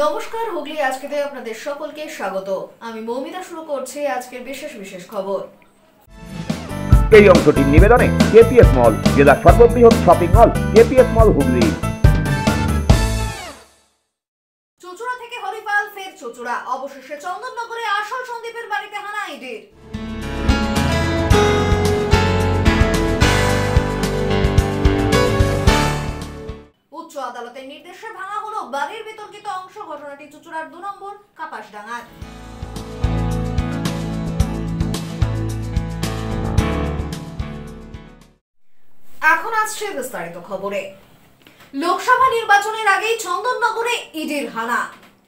নমস্কার, হুগলি আজকেতে আপনাদের সকলকে স্বাগত। আমি মৌমিতা শুরু করছি আজকের বিশেষ খবর। এই অংশটির নিবেদনে কেপিএস মল, জেলার সর্ববৃহৎ শপিং মল কেপিএস মল হুগলি। চুঁচুড়া থেকে হরিপাল ফের চুঁচুড়া, অবশেষে চন্দননগরে আসল সন্দীপের বাড়িতে হানা ইডির। উচ্চ আদালতের নির্দেশে ভাঙা হলো বাড়ির বিতর্কিত অংশ। ঘটনাটি চুঁচুড়ার 2 নম্বর কাপাসডাঙ্গার। এখন আসছে বিস্তারিত খবরে। লোকসভা নির্বাচনের আগেই চন্দননগরে ইডির হানা।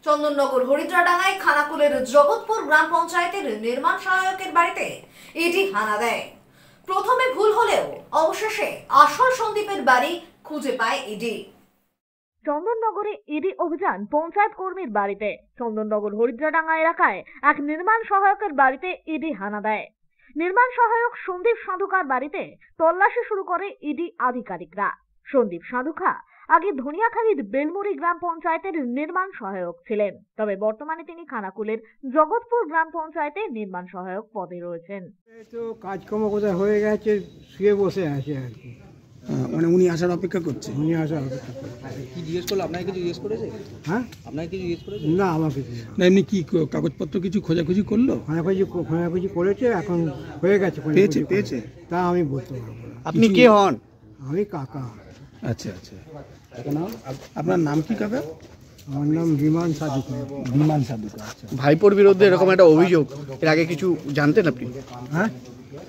চন্দননগর হরিদ্রাডাঙ্গায় খানাকুলের জগৎপুর গ্রাম পঞ্চায়েতের নির্মাণ সহায়কের বাড়িতে ইডি হানা দেয়। প্রথমে ভুল হলেও অবশেষে আসল সন্দীপের বাড়ি খুঁজে পায় ইডি। চন্দননগরে ইডি অভিযান পঞ্চায়েত কর্মীর বাড়িতে। চন্দননগর হরিদ্রাডাঙ্গা এলাকায় এক নির্মাণ সহায়কের বাড়িতে ইডি হানা দেয়। নির্মাণ সহায়ক সন্দীপ সাধুকার বাড়িতে তল্লাশি শুরু করে ইডি আধিকারিকরা। সন্দীপ সাধুকা আগে ধনিয়াখালীর বেলমুড়ি গ্রাম পঞ্চায়েতের নির্মাণ সহায়ক ছিলেন, তবে বর্তমানে তিনি খানাকুলের জগৎপুর গ্রাম পঞ্চায়েতে নির্মাণ সহায়ক পদে রয়েছেন। তো কাজকর্ম কোথায় হয়ে গেছে, শুয়ে বসে আছে আর কি। মানে উনি আসার অপেক্ষা করছে। উনি আসার অপেক্ষা করছে। কি জিজ্ঞেস করলো? আপনাকে কিছু জিজ্ঞেস করেছে? হ্যাঁ, আপনাকে কিছু জিজ্ঞেস করেছে? না আমাকে না, এমনি কি কাগজপত্র কিছু খোঁজাখুঁজি করলো? খোঁজাখুঁজি করেছে, এখন হয়ে গেছে। পেয়েছে তা আমি বলতে পারবো না। আপনি কে হন? আমি কাকা। আচ্ছা। আপনার নাম কি কাকা? আমার নাম বিমান সাধুকা। বিমান সাধুকা। আচ্ছা। ভাইপোর বিরুদ্ধে এরকম একটা অভিযোগ, এর আগে কিছু জানতেন আপনি? হ্যাঁ,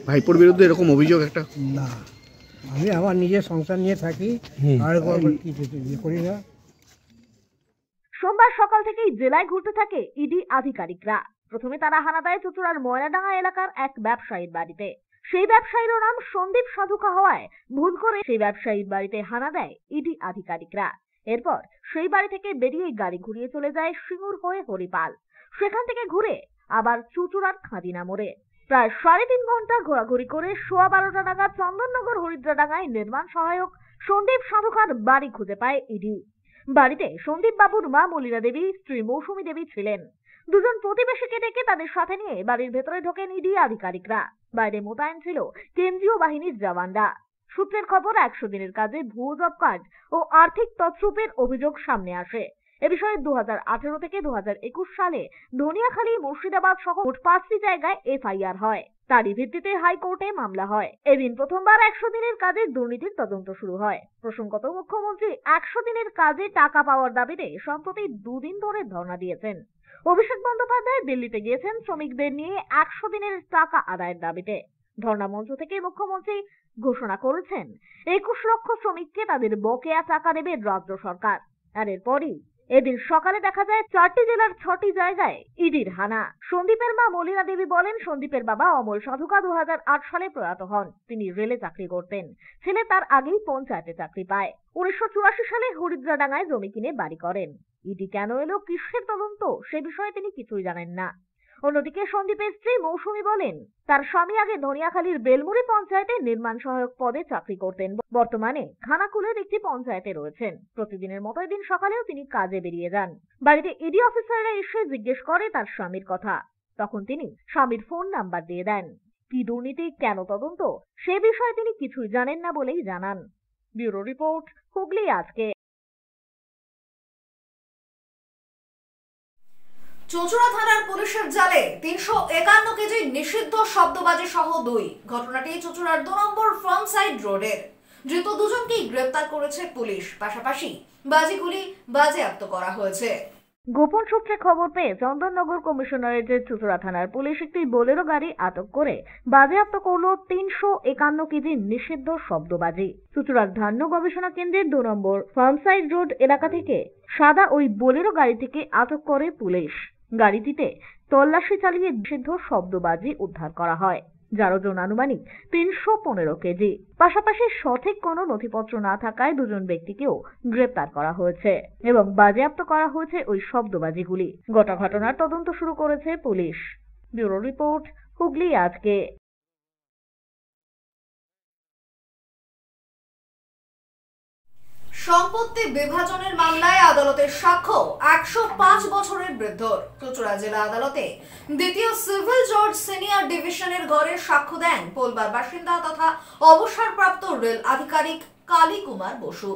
ভাইপোর বিরুদ্ধে এরকম অভিযোগ একটা? না, আমি আমার নিজের সংসার নিয়ে থাকি, আর কিছু করি না। সোমবার সকাল থেকেই জেলায় ঘুরতে থাকে ইডি আধিকারিকরা। প্রথমে তারা হানা দেয় চুঁচুড়ার ময়নাডাঙ্গা এলাকার এক ব্যবসায়ীর বাড়িতে। সেই ব্যবসায়ীর নাম সন্দীপ সাধুকা হওয়ায় ভুল করে সেই ব্যবসায়ীর বাড়িতে হানা দেয় ইডি আধিকারিকরা। এরপর সেই বাড়ি থেকে বেরিয়ে গাড়ি ঘুরিয়ে চলে যায় সিঙ্গুর হয়ে হরিপাল। সেখান থেকে ঘুরে আবার চুঁচুড়ার খাদিনা মোড়ে প্রায় 3.5 ঘন্টা ঘোরাঘুরি করে 12:15 নাগাদ চন্দননগর হরিদ্রাডাঙ্গায় নির্মাণ সহায়ক সন্দীপ সাধুকার বাড়ি খুঁজে পায় ইডি। বাড়িতে সন্দীপ বাবুর মা মলিনা দেবী, স্ত্রী মৌসুমী দেবী ছিলেন। দুজন প্রতিবেশীকে ডেকে তাদের সাথে নিয়ে বাড়ির ভেতরে ঢোকেন ইডি আধিকারিকরা। বাইরে মোতায়েন ছিল কেন্দ্রীয় বাহিনীর জওয়ানরা। সূত্রের খবর, 100 দিনের কাজে ভুয়ো জব কার্ড ও আর্থিক তছরূপের অভিযোগ সামনে আসে। এ বিষয়ে 2018 থেকে 2021 সালে ধনিয়াখালী, মুর্শিদাবাদ সহ মোট 5টি জায়গায় এফআইআর হয়। তারই ভিত্তিতে হাইকোর্টে মামলা হয়। এদিন প্রথমবার 100 দিনের কাজে দুর্নীতির তদন্ত শুরু হয়। প্রসঙ্গত, মুখ্যমন্ত্রী 100 দিনের কাজে টাকা পাওয়ার দাবিতে সম্প্রতি 2 দিন ধরে ধর্ণা দিয়েছেন। অভিষেক বন্দ্যোপাধ্যায় দিল্লিতে গিয়েছেন শ্রমিকদের নিয়ে 100 দিনের টাকা আদায়ের দাবিতে। ধর্ণা মঞ্চ থেকে মুখ্যমন্ত্রী ঘোষণা করেছেন 21 লক্ষ শ্রমিককে তাদের বকেয়া টাকা দেবে রাজ্য সরকার। আর এরপরই এদিন সকালে দেখা যায় 4টি জেলার 6টি জায়গায় ইডির হানা। সন্দীপের মা মলিনা দেবী বলেন, সন্দীপের বাবা অমল সাধুকা 2008 সালে প্রয়াত হন। তিনি রেলে চাকরি করতেন। ছেলে তার আগেই পঞ্চায়েতে চাকরি পায়। 1984 সালে হরিদ্রাডাঙ্গায় জমি কিনে বাড়ি করেন। ইডি কেন এলো, কিসের তদন্ত, সে বিষয়ে তিনি কিছুই জানেন না। অন্যদিকে সন্দীপের স্ত্রী মৌসুমী বলেন, তার স্বামী আগে ধনিয়াখালীর বেলমুড়ি পঞ্চায়েতে নির্মাণ সহায়ক পদে চাকরি করতেন। বর্তমানে খানাকুলের একটি পঞ্চায়েতে রয়েছেন। প্রতিদিনের মতো এদিন সকালেও তিনি কাজে বেরিয়ে যান। বাড়িতে ইডি অফিসাররা এসে জিজ্ঞেস করে তার স্বামীর কথা। তখন তিনি স্বামীর ফোন নাম্বার দিয়ে দেন। কি দুর্নীতি, কেন তদন্ত, সে বিষয়ে তিনি কিছুই জানেন না বলেই জানান। ব্যুরো রিপোর্ট, হুগলি আজকে। চুঁচুড়া থানার পুলিশের জালে 351 কেজি নিষিদ্ধ শব্দবাজি সহ 2। ঘটনাটি চুঁচুড়ার 2 নম্বর ফ্রন্ট সাইড রোডের। ধৃত দুজনকেই গ্রেপ্তার করেছে পুলিশ। পাশাপাশি বাজিগুলি বাজেয়াপ্ত করা হয়েছে। গোপন সূত্রে খবর পেয়ে চন্দননগর কমিশনারেটের চুঁচুড়া থানার পুলিশ একটি বোলেরো গাড়ি আটক করে বাজেয়াপ্ত করল 351 কেজি নিষিদ্ধ শব্দবাজি। চুঁচুড়ার ধান্য গবেষণা কেন্দ্রের 2 নম্বর ফার্ম সাইড রোড এলাকা থেকে সাদা ওই বোলেরো গাড়িটিকে আটক করে পুলিশ। গাড়িটিতে তল্লাশি চালিয়ে নিষিদ্ধ শব্দবাজি উদ্ধার করা হয়, যার ওজন আনুমানিক 315 কেজি। পাশাপাশি সঠিক কোনো নথিপত্র না থাকায় দুজন ব্যক্তিকেও গ্রেপ্তার করা হয়েছে এবং বাজেয়াপ্ত করা হয়েছে ওই শব্দবাজিগুলি। গোটা ঘটনার তদন্ত শুরু করেছে পুলিশ। ব্যুরো রিপোর্ট, হুগলি আজকে। সম্পত্তি বিভাজনের মামলায় আদালতের সাক্ষ্য 105 বছরের বৃদ্ধর। চুঁচুড়া জেলা আদালতে দ্বিতীয় সিভিল জজ সিনিয়র ডিভিশনের ঘরে সাক্ষ্য দেন পোলবার বাসিন্দা তথা অবসরপ্রাপ্ত রেল আধিকারিক কালী কুমার বসু।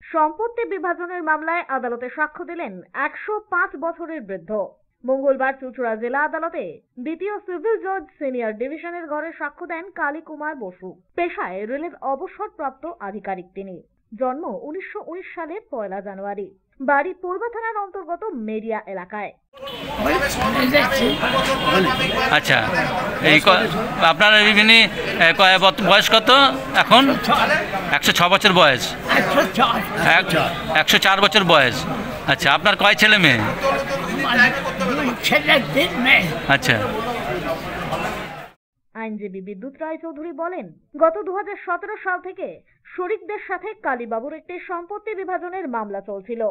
সম্পত্তি বিভাজনের মামলায় আদালতে সাক্ষ্য দিলেন 105 বছরের বৃদ্ধ। মঙ্গলবার চুঁচুড়া জেলা আদালতে দ্বিতীয় সিভিল জজ সিনিয়র ডিভিশনের ঘরে সাক্ষ্য দেন কালী কুমার বসু। পেশায় রেলের অবসরপ্রাপ্ত আধিকারিক তিনি। জন্ম 1919 সালের 1 জানুয়ারি। বাড়ি পোলবা থানার অন্তর্গত মেরিয়া এলাকায়। আচ্ছা, এই আপনার বয়স কত এখন? 106 বছর বয়স। 104 বছর বয়স। আচ্ছা, আপনার কয় ছেলে মেয়ে? আচ্ছা। আইনজীবী বিদ্যুৎ রায় চৌধুরী বলেন, গত 2017 সাল থেকে শরিকদের সাথে কালীবাবুর একটি সম্পত্তি বিভাজনের মামলা চলছিল।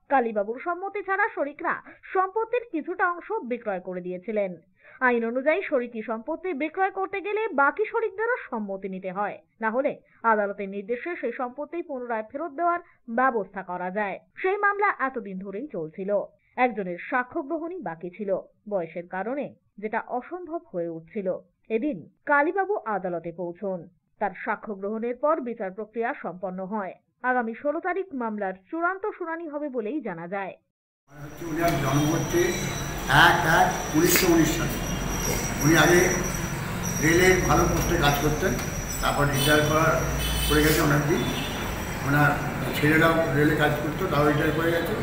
কালীবাবুর সম্মতি ছাড়া শরিকরা সম্পত্তির কিছুটা অংশ বিক্রয় করে দিয়েছিলেন। আইন অনুযায়ী শরিকি সম্পত্তি বিক্রয় করতে গেলে বাকি শরিকদেরও সম্মতি নিতে হয়, না হলে আদালতের নির্দেশে সেই সম্পত্তি পুনরায় ফেরত দেওয়ার ব্যবস্থা করা যায়। সেই মামলা এতদিন ধরেই চলছিল। একজনের সাক্ষ্য গ্রহণই বাকি ছিল বয়সের কারণে, যেটা অসম্ভব হয়ে উঠছিল। এদিন কালীবাবু আদালতে পৌঁছন। তার সাক্ষ্য গ্রহণের পর বিচার প্রক্রিয়া সম্পন্ন হয়। আগামী 16 তারিখ মামলার চূড়ান্ত শুনানি হবে বলেই জানা যায়। উনার জন্ম হচ্ছে 1/1/1919 সালে। উনি আগে রেলের ভালো পোস্টে কাজ করতেন, তারপর রিটায়ার করে গেছে অনেকদিন। ওনার ছেলেরাও রেলে কাজ করতো, তাও রিটায়ার করে গেছে।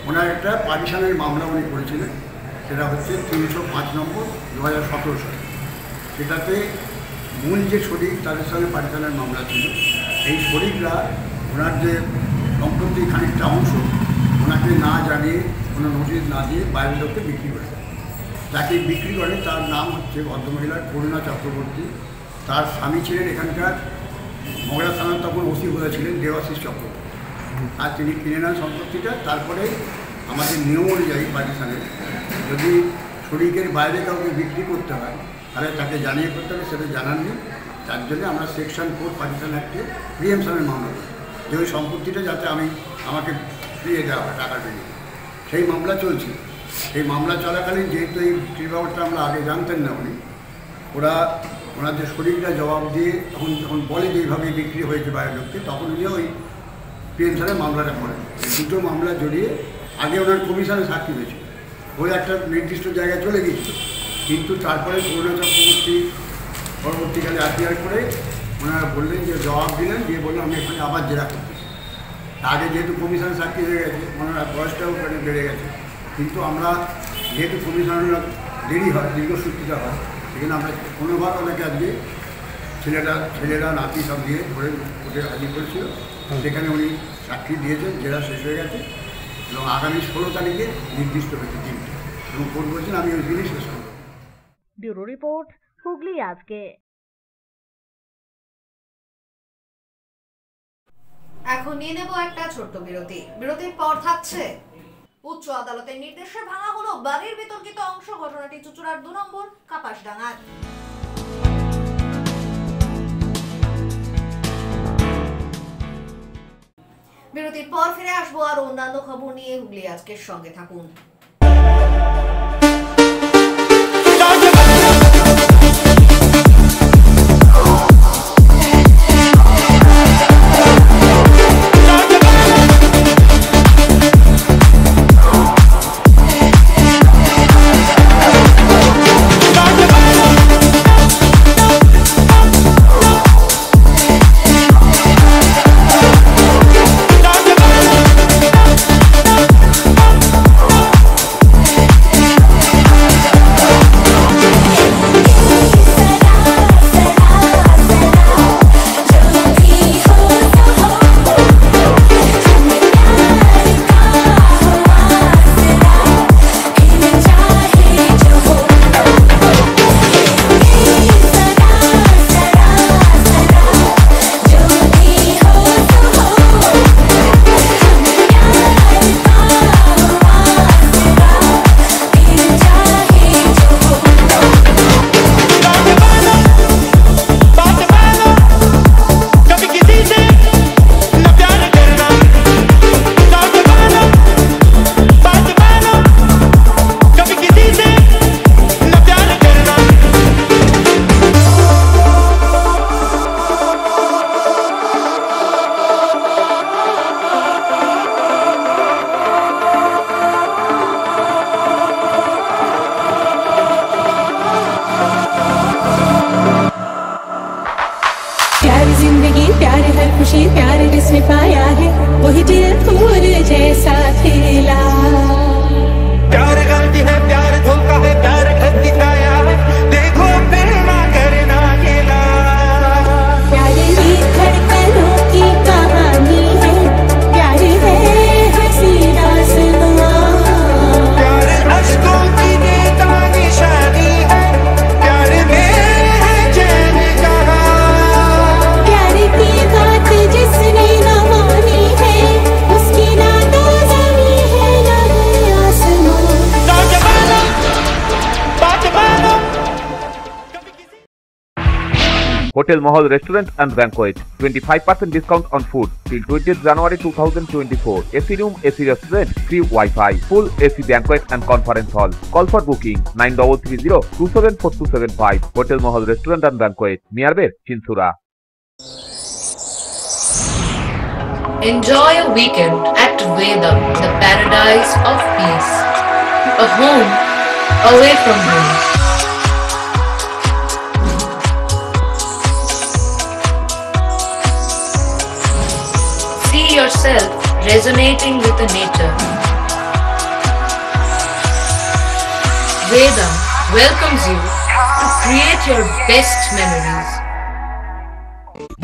ওনার একটা পার্টিশনের মামলা উনি করেছিলেন, সেটা হচ্ছে 305 নম্বর 2017 সালে। সেটাতে মূল যে শরিক তাদের সঙ্গে পার্টিশনের মামলা ছিল। এই শরিকরা ওনার যে সম্পত্তির খানিকটা অংশ ওনাকে না জানিয়ে, কোনো নোটিশ না দিয়ে বাইরের লোককে বিক্রি করে দেয়। যাকে বিক্রি করে তার নাম হচ্ছে ভদ্রমহিলার করুণা চক্রবর্তী। তার স্বামী ছিলেন এখানকার মগরা থানার তখন ওসি বলেছিলেন দেবাশিস চক্রবর্তী। আর তিনি কিনে নেন সম্পত্তিটা। তারপরে আমাদের নিয়ম অনুযায়ী পার্টিশনের যদি শরিকের বাইরে কাউকে বিক্রি করতে হয় তাহলে তাকে জানিয়ে করতে হবে, সেটা জানাননি। তার জন্য আমরা সেকশন 4 পার্টিশন অ্যাক্টে প্রিএমশনের মামলা করি, যে ওই সম্পত্তিটা যাতে আমাকে ফিরিয়ে দেওয়া হয় টাকা দিয়ে। সেই মামলা চলছে। সেই মামলা চলাকালীন যেহেতু এই বিক্রির ব্যাপারটা আমরা আগে জানতেন না, ওনাদের শরীরটা জবাব দিয়ে যখন বলে যে এইভাবে বিক্রি হয়েছে বাইরের লোককে, তখন উনি ওই প্রিএমশনের মামলাটা করেন। দুটো মামলা জড়িয়ে আগে ওনার কমিশনে সাক্ষী হয়েছিল, ওই একটা নির্দিষ্ট জায়গায় চলে গিয়েছিল। কিন্তু তারপরে করুণা চক্রবর্তী পরবর্তীকালে আপিয়ার করে ওনারা বললেন যে জবাব দিলেন, দিয়ে বললেন আমি এখানে আবার জেরা করতেছি। আগে যেহেতু কমিশন সাক্ষী হয়ে গেছে, ওনারা বয়সটাও ওখানে বেড়ে গেছে। কিন্তু আমরা যেহেতু কমিশনার দেরি হয়, দীর্ঘসূত্রিতা হয়, সেখানে আমরা কোনোবার ওনাকে আজকে ছেলেরা নাতি সব দিয়ে ধরে কোর্টে হাজির করেছিল। সেখানে উনি সাক্ষী দিয়েছেন, জেরা শেষ হয়ে গেছে এবং আগামী 16 তারিখে নির্দিষ্ট হয়েছে দিনটি, এবং কোর্ট বলছেন আমি ওই দিনই শেষ করব। ব্যুরো রিপোর্ট, হুগলি আজকে। এখন নিয়ে নেব একটা ছোট্ট বিরতি। বিরতির পর থাকছে উচ্চ আদালতের নির্দেশে ভাঙা হলো বাড়ির বিতর্কিত অংশ। ঘটনাটি চুঁচুড়ার 2 নম্বর কাপাসডাঙ্গার। বিরতির পর ফিরে আসবো আর অন্যান্য খবর নিয়ে। হুগলি আজকের সঙ্গে থাকুন। गिला प्यार गलती है प्यार धोखा है प्यार घर दिखाया है देखो फिर ना करना गिला प्यार ही धड़कनों की कहानी है प्यार है हंसी दास्तां प्यार अश्कों की नेता निशानी है प्यार में है चैन कहाँ प्यार की बात जिसने न मानी है उसकी ना तो ज़मीं है ना ही आसमां नौजवानों बात मानो Hotel Mahal Restaurant and Banquet, 25% discount on food till 20th January 2024. AC room, AC restaurant, free Wi-Fi, full AC banquet and conference hall. Call for booking 9330-274275. Hotel Mahal Restaurant and Banquet, Miarbet, Chinsura. Enjoy a weekend at Vedam, the paradise of peace. A home away from home. See yourself resonating with the nature. Vedam welcomes you to create your best memories.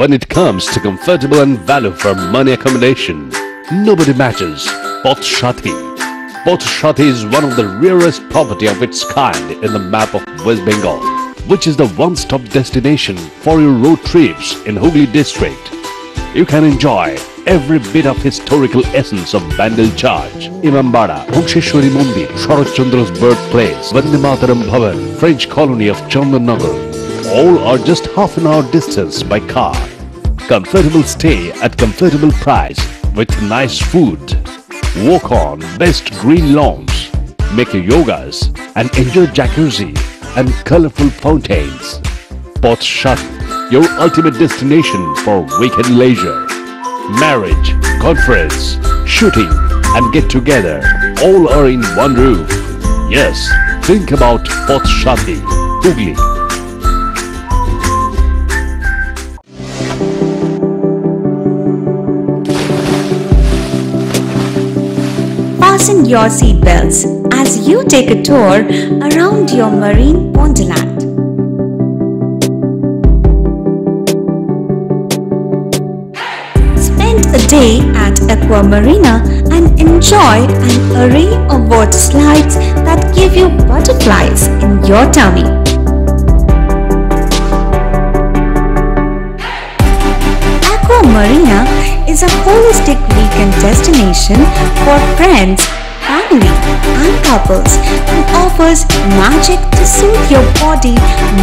When it comes to comfortable and value for money accommodation, nobody matches Poth Shati. Poth Shati is one of the rarest property of its kind in the map of West Bengal, which is the one-stop destination for your road trips in Hooghly district. You can enjoy every bit of historical essence of Bandel Church, Imambara, Bhuksheshwari Mandir, Sharat Chandra's birthplace, Vande Mataram Bhavan, French colony of Chandannagar. All are just half an hour distance by car. Comfortable stay at comfortable price with nice food. Walk on best green lawns, make your yogas and enjoy jacuzzi and colorful fountains. Poth Shati, your ultimate destination for weekend leisure. Marriage, conference, shooting and get together all are in one roof. Yes, think about Poth Shati, Hooghly. Fasten your seatbelts as you take a tour around your marine wonderland. Spend a day at Aqua Marina and enjoy an array of water slides that give you butterflies in your tummy. Aqua Marina is a holistic weekend destination for friends, family and couples and offers magic to soothe your body,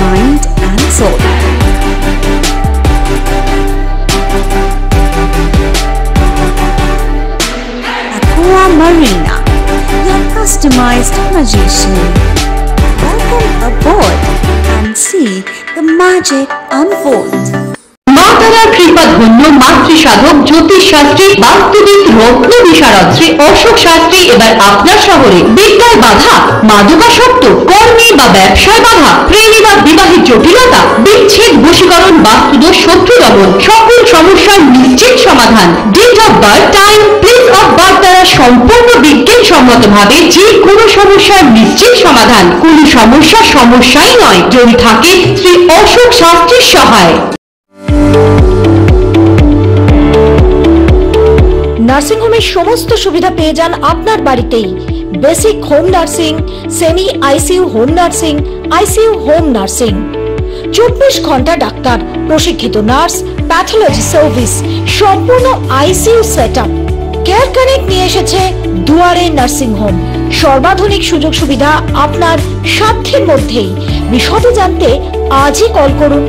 mind and soul. Aqua Marina, your customized magician. Welcome aboard and see the magic unfold. মাতারা কৃপা ধন্য মাতৃ সাধক জ্যোতিষ শাস্ত্রী বাস্তুবিদ রত্ন বিশারদ শ্রী অশোক শাস্ত্রী এবার আপনার শহরে বিদ্যায় বাধা, মাদকাসক্ত, কর্মে বা ব্যবসায় বাধা, প্রেমে বা বিবাহের জটিলতা, বিচ্ছেদ, বশীকরণ, বাস্তুদোষ, শত্রু দমন, সকল সমস্যার নিশ্চিত সমাধান। Date of birth, time, place of birth দ্বারা সম্পূর্ণ বিজ্ঞানসম্মতভাবে যে কোনো সমস্যার নিশ্চিত সমাধান। কোনো সমস্যাই নয় যদি থাকে শ্রী অশোক শাস্ত্রীর সহায়। নার্সিং হোমের সমস্ত সুবিধা পেয়ে যান আপনার বাড়িতেই। Basic home nursing, semi ICU home nursing, ICU home nursing, 24 ঘন্টা ডাক্তার, প্রশিক্ষিত নার্স, প্যাথোলজি সার্ভিস, সম্পূর্ণ আইসিইউ সেটআপ। কেয়ার কানেক্ট নিয়ে এসেছে দুয়ারে নার্সিং হোম। সর্বাধুনিক সুযোগ সুবিধা আপনার সাধ্যের মধ্যেই। বিশদে জানতে আজই কল করুন।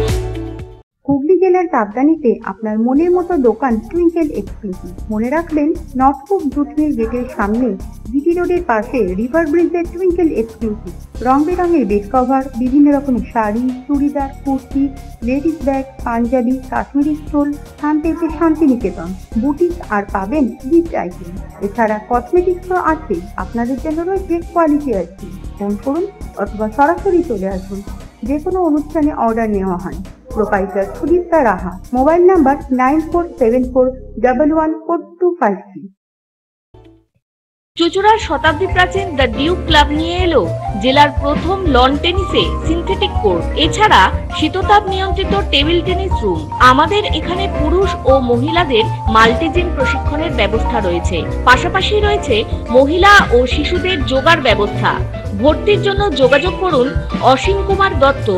হুগলি জেলার তাবদানিতে আপনার মনের মতো দোকান টুইঙ্কেল এক্সক্লুসিভ। মনে রাখবেন নর্থপুর জুট মিল গেটের সামনে জিটি রোডের পাশে রিভার ব্রিজের টুইঙ্কেল এক্সক্লুসিভ। রং বেরঙের বেড কভার, বিভিন্ন রকমের sari, churidar, kurti, ladies bag, Punjabi, Kashmiri stole, স্থান পেয়েছে শান্তিনিকেতন বুটিক আর পাবেন গিফট আইটেম। এছাড়া কসমেটিক্স তো আছেই, আপনাদের জন্য রয়েছে কোয়ালিটি আইটেম। ফোন করুন অথবা সরাসরি চলে আসুন। যে কোনো অনুষ্ঠানে অর্ডার নেওয়া হয়। প্রোপাইটার সুদীপ্তা রাহা, মোবাইল নাম্বার 9474114253। চুঁচুড়ার শতাব্দী প্রাচীন দ্য ডিউক ক্লাব নিয়ে এলো জেলার প্রথম লন টেনিসে সিনথেটিক কোর্ট, এছাড়া শীততাপ নিয়ন্ত্রিত টেবিল টেনিস রুম। আমাদের এখানে পুরুষ ও মহিলাদের মাল্টিজিম প্রশিক্ষণের ব্যবস্থা রয়েছে, পাশাপাশি রয়েছে মহিলা ও শিশুদের যোগার ব্যবস্থা। ভর্তির জন্য যোগাযোগ করুন Asim Kumar Dutta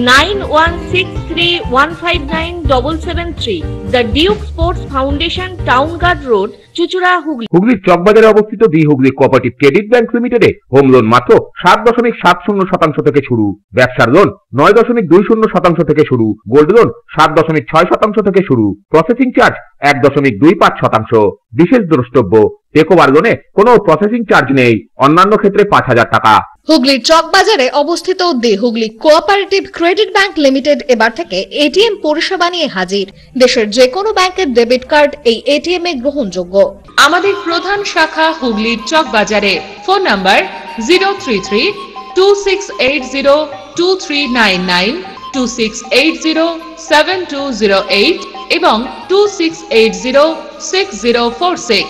9163159773, the Duke sports foundation, town guard road, চুঁচুড়া, হুগলি। হুগলির চকবাজারে অবস্থিত the Hooghly cooperative credit bank লিমিটেডে হোম লোন মাত্র 7.70% থেকে শুরু, ব্যবসার লোন 9.20% থেকে শুরু, গোল্ড লোন 7.6% থেকে শুরু, প্রসেসিং চার্জ 1.25%। বিশেষ দ্রষ্টব্য, টেকওভার লোনে কোনো প্রসেসিং চার্জ নেই, অন্যান্য ক্ষেত্রে 5,000 টাকা। হুগলির চকবাজারে অবস্থিত the Hooghly cooperative credit bank limited এবার থেকে এটিএম পরিষেবা নিয়ে হাজির। দেশের যে কোনো ব্যাংকের ডেবিট কার্ড এই এটিএম এ গ্রহণযোগ্য। আমাদের প্রধান শাখা হুগলির চকবাজারে। ফোন নাম্বার 033-2680-2399, 2680-7208 এবং 2680-6046।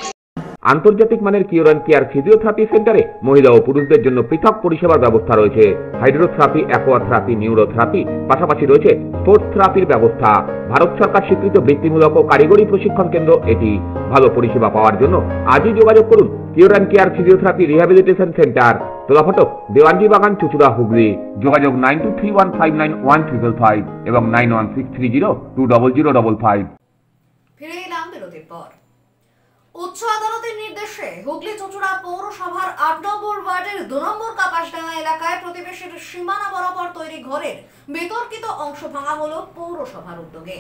আন্তর্জাতিক মানের কিওর অ্যান্ড কেয়ার ফিজিওথেরাপি সেন্টারে মহিলা ও পুরুষদের জন্য পৃথক পরিষেবার ব্যবস্থা রয়েছে। হাইড্রোথেরাপি, অ্যাকোয়াথেরাপি, নিউরোথেরাপি, পাশাপাশি রয়েছে স্পোর্টস থেরাপির ব্যবস্থা। ভারত সরকার স্বীকৃত বৃত্তিমূলক ও কারিগরি প্রশিক্ষণ কেন্দ্র এটি। ভালো পরিষেবা পাওয়ার জন্য আজই যোগাযোগ করুন cure and care physiotherapy rehabilitation centre, Tolaphatak, Dewanji Bagan, চুঁচুড়া, হুগলি। যোগাযোগ 9231591555 এবং 9163020055। ফিরে এলাম বিরতির পর। উচ্চ আদালতের নির্দেশে হুগলি চুঁচুড়া পৌরসভার 8 নম্বর ওয়ার্ডের 2 নম্বর কাপাসডাঙ্গা এলাকায় প্রতিবেশীর সীমানা বরাবর তৈরি ঘরের বিতর্কিত অংশ ভাঙা হলো পৌরসভার উদ্যোগে।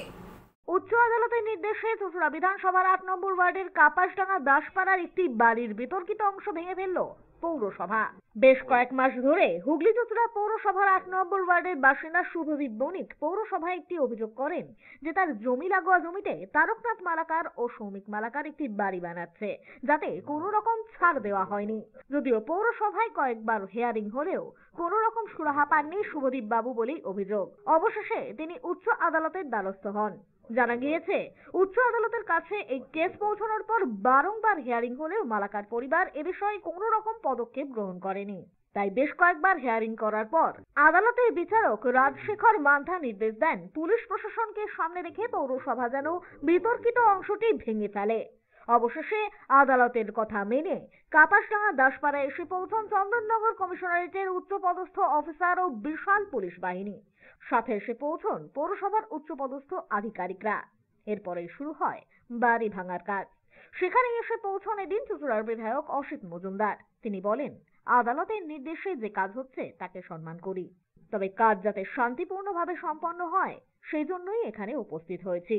উচ্চ আদালতের নির্দেশে চুঁচুড়া বিধানসভার 8 নম্বর ওয়ার্ডের কাপাসডাঙ্গা দাসপাড়ার একটি বাড়ির বিতর্কিত অংশ ভেঙে ফেলল পৌরসভা। বেশ কয়েক মাস ধরে হুগলি চুঁচুড়া পৌরসভার 8 নম্বর ওয়ার্ডের বাসিন্দা শুভদীপ বণিক পৌরসভায় একটি অভিযোগ করেন যে তার জমি লাগোয়া জমিতে তারকনাথ মালাকার ও সৌমিক মালাকার একটি বাড়ি বানাচ্ছে, যাতে কোনো রকম ছাড় দেওয়া হয়নি। যদিও পৌরসভায় কয়েকবার হিয়ারিং হলেও কোনো রকম সুরাহা পাননি শুভদীপ বাবু বলেই অভিযোগ। অবশেষে তিনি উচ্চ আদালতের দ্বারস্থ হন। জানা গিয়েছে, উচ্চ আদালতের কাছে এই কেস পৌঁছানোর পর বারংবার হিয়ারিং হলেও মালাকার পরিবার এ বিষয়ে কোনো রকম পদক্ষেপ গ্রহণ করেনি। তাই বেশ কয়েকবার হিয়ারিং করার পর আদালতের বিচারক রাজশেখর মান্থা নির্দেশ দেন পুলিশ প্রশাসনকে সামনে রেখে পৌরসভা যেন বিতর্কিত অংশটি ভেঙে ফেলে। অবশেষে আদালতের কথা মেনে কাপাসডাঙ্গা দাসপাড়ায় এসে পৌঁছন চন্দননগর কমিশনারেটের উচ্চপদস্থ অফিসার ও বিশাল পুলিশ বাহিনী। সাথে এসে পৌঁছন পৌরসভার উচ্চপদস্থ আধিকারিকরা। এরপরে শুরু হয় বাড়ি ভাঙার কাজ। সেখানে এসে পৌঁছন এদিন চুঁচুড়ার বিধায়ক অসিত মজুমদার। তিনি বলেন, আদালতের নির্দেশে যে কাজ হচ্ছে তাকে সম্মান করি, তবে কাজ যাতে শান্তিপূর্ণভাবে সম্পন্ন হয় সেই জন্যই এখানে উপস্থিত হয়েছি।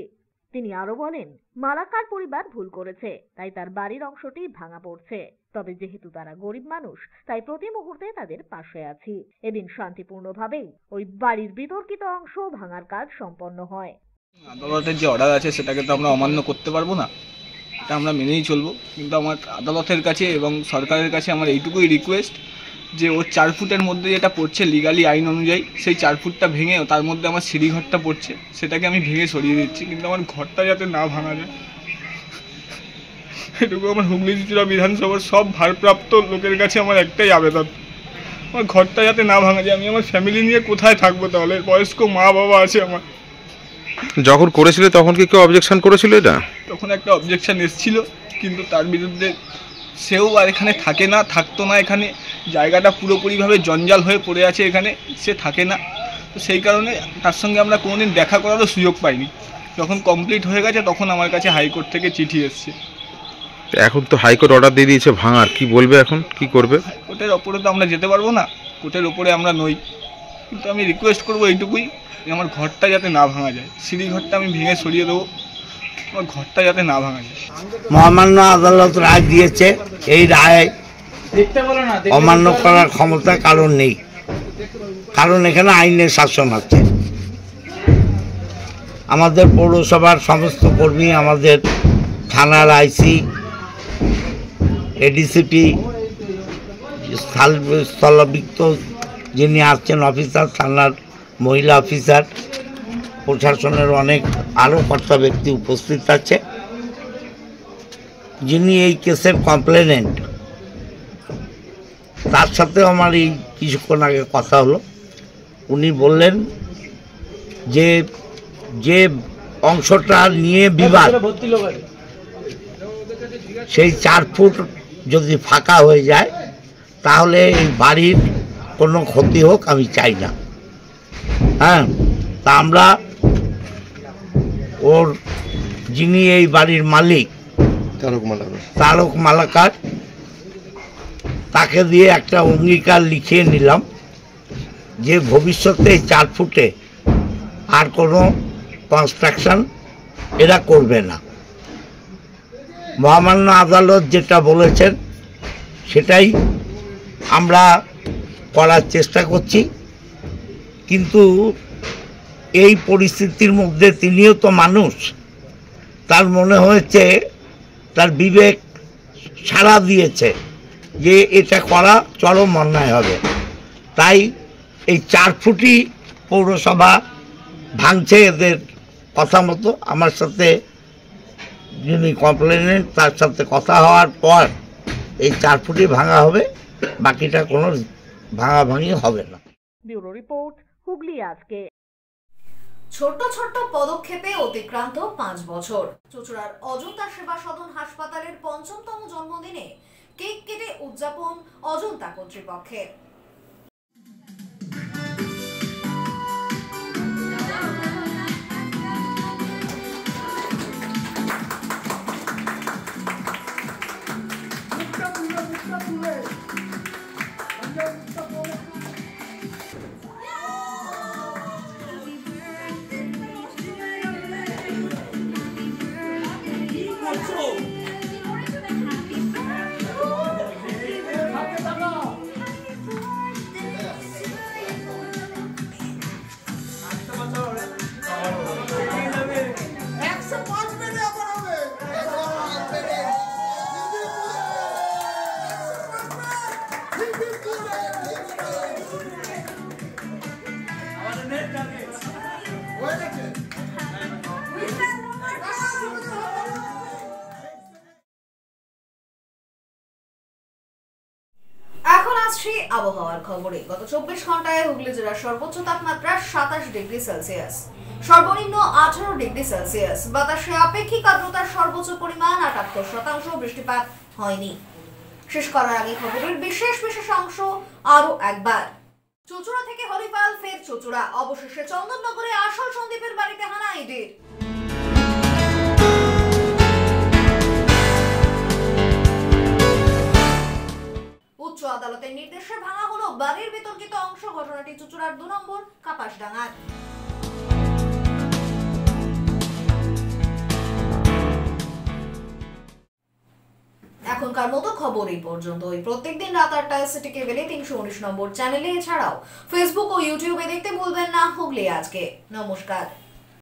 তিনি আরো বলেন, মালাকার পরিবার ভুল করেছে, তাই তার বাড়ির অংশটি ভাঙা পড়ছে। তবে যেহেতু তারা গরিব মানুষ, তাই প্রতি মুহূর্তে তাদের পাশে আছি। এদিন শান্তিপূর্ণভাবেই ওই বাড়ির বিতর্কিত অংশ ভাঙার কাজ সম্পন্ন হয়। আদালতের যে অর্ডার আছে সেটাকে তো আমরা অমান্য করতে পারবো না, এটা আমরা মেনেই চলবো। কিন্তু আমার আদালতের কাছে এবং সরকারের কাছে আমার এইটুকুই রিকোয়েস্ট যে ওর 4 ফুটের মধ্যে যেটা পড়ছে লিগালি আইন অনুযায়ী, সেই 4 ফুটটা ভেঙে তার মধ্যে আমার সিঁড়িঘরটা পড়ছে, সেটাকে আমি ভেঙে সরিয়ে দিচ্ছি, কিন্তু আমার ঘরটা যাতে না ভাঙা যায় এটুকু আমার হুগলি চুঁচুড়া বিধানসভার সব ভারপ্রাপ্ত লোকের কাছে আমার একটাই আবেদন, আমার ঘরটা যাতে না ভাঙা যায়। আমি আমার ফ্যামিলি নিয়ে কোথায় থাকবো তাহলে? বয়স্ক মা বাবা আছে আমার। যখন করেছিল তখন কি কেউ অবজেকশন করেছিল? এটা তখন একটা অবজেকশন এসেছিল, কিন্তু তার বিরুদ্ধে সেও আর এখানে থাকে না, থাকতো না। এখানে জায়গাটা পুরোপুরিভাবে জঞ্জাল হয়ে পড়ে আছে, এখানে সে থাকে না। তো সেই কারণে তার সঙ্গে আমরা কোনোদিন দেখা করারও সুযোগ পাইনি। যখন কমপ্লিট হয়ে গেছে তখন আমার কাছে হাইকোর্ট থেকে চিঠি এসছে। এখন তো হাইকোর্ট অর্ডার দিয়ে দিয়েছে ভাঙার, কি বলবে এখন, কি করবে? কোর্টের ওপরে তো আমরা যেতে পারবো না, কোর্টের ওপরে আমরা নই। কিন্তু আমি রিকোয়েস্ট করবো এইটুকুই, যে আমার ঘরটা যাতে না ভাঙা যায়, সিঁড়ি ঘরটা আমি ভেঙে সরিয়ে দেবো, আমার ঘরটা যাতে না ভাঙা যায়। মহামান্য আদালত রায় দিয়েছে, এই রায় অমান্য করার ক্ষমতা কারণ নেই, কারণ এখানে আইনের শাসন আছে। আমাদের পৌরসভার সমস্ত কর্মী, আমাদের থানার আইসি, এডিসিপি, স্থলবিক্ত যিনি আসছেন অফিসার, থানার মহিলা অফিসার, প্রশাসনের অনেক আরও কর্তা ব্যক্তি উপস্থিত আছে। যিনি এই কেসের কমপ্লেনেন্ট তার সাথে আমার এই কিছুক্ষণ আগে কথা হলো। উনি বললেন যে যে অংশটা নিয়ে বিবাদ, সেই 4 ফুট যদি ফাঁকা হয়ে যায় তাহলে এই বাড়ির কোনো ক্ষতি হোক আমি চাই না। হ্যাঁ, তা আমরা ওর যিনি এই বাড়ির মালিক তারক মালাকার, তাকে দিয়ে একটা অঙ্গীকার লিখিয়ে নিলাম যে ভবিষ্যতে এই 4 ফুটে আর কোনো কনস্ট্রাকশন এরা করবে না। মহামান্য আদালত যেটা বলেছেন সেটাই আমরা করার চেষ্টা করছি, কিন্তু এই পরিস্থিতির মধ্যে তিনিও তো মানুষ, তার মনে হয়েছে, তার বিবেক সাড়া দিয়েছে যে এটা করা চরম অন্যায় হবে। তাই এই 4 ফুটই পৌরসভা ভাঙছে এদের কথা মতো। আমার সাথে যিনি কমপ্লেনেন্ট তার সাথে কথা হওয়ার পর এই 4 ফুটই ভাঙা হবে, বাকিটা কোনো ভাঙাভাঙি হবে না। ব্যুরো রিপোর্ট, হুগলি আজকে। ছোট্ট ছোট্ট পদক্ষেপে অতিক্রান্ত 5 বছর। চুঁচুড়ার অজন্তা সেবা সদন হাসপাতালের ৫ম জন্মদিনে কেক কেটে উদযাপন অজন্তা কর্তৃপক্ষের। এখন আসছি আবহাওয়ার খবরে। গত 24 ঘন্টায় হুগলি জেলার সর্বোচ্চ তাপমাত্রা 27 ডিগ্রি সেলসিয়াস, সর্বনিম্ন 18 ডিগ্রি সেলসিয়াস। বাতাসে আপেক্ষিক আর্দ্রতার সর্বোচ্চ পরিমাণ 78%। বৃষ্টিপাত হয়নি। শেষ করার আগে খবরের বিশেষ অংশ আরো একবার। চুঁচুড়া থেকে হরিপাল ফের চুঁচুড়া, অবশেষে চন্দননগরে আসল সন্দীপের বাড়িতে হানা ইডির। উচ্চ আদালতের নির্দেশে ভাঙা হলো বাড়ির বিতর্কিত অংশ। ঘটনাটি চুঁচুড়ার 2 নম্বর কাপাসডাঙ্গার। এখনকার মতো খবর এই পর্যন্তই। প্রত্যেকদিন রাত 8টায় সিটি কেবলে 319 নম্বর চ্যানেলে, এছাড়াও ফেসবুক ও ইউটিউবে দেখতে ভুলবেন না হুগলি আজকে। নমস্কার।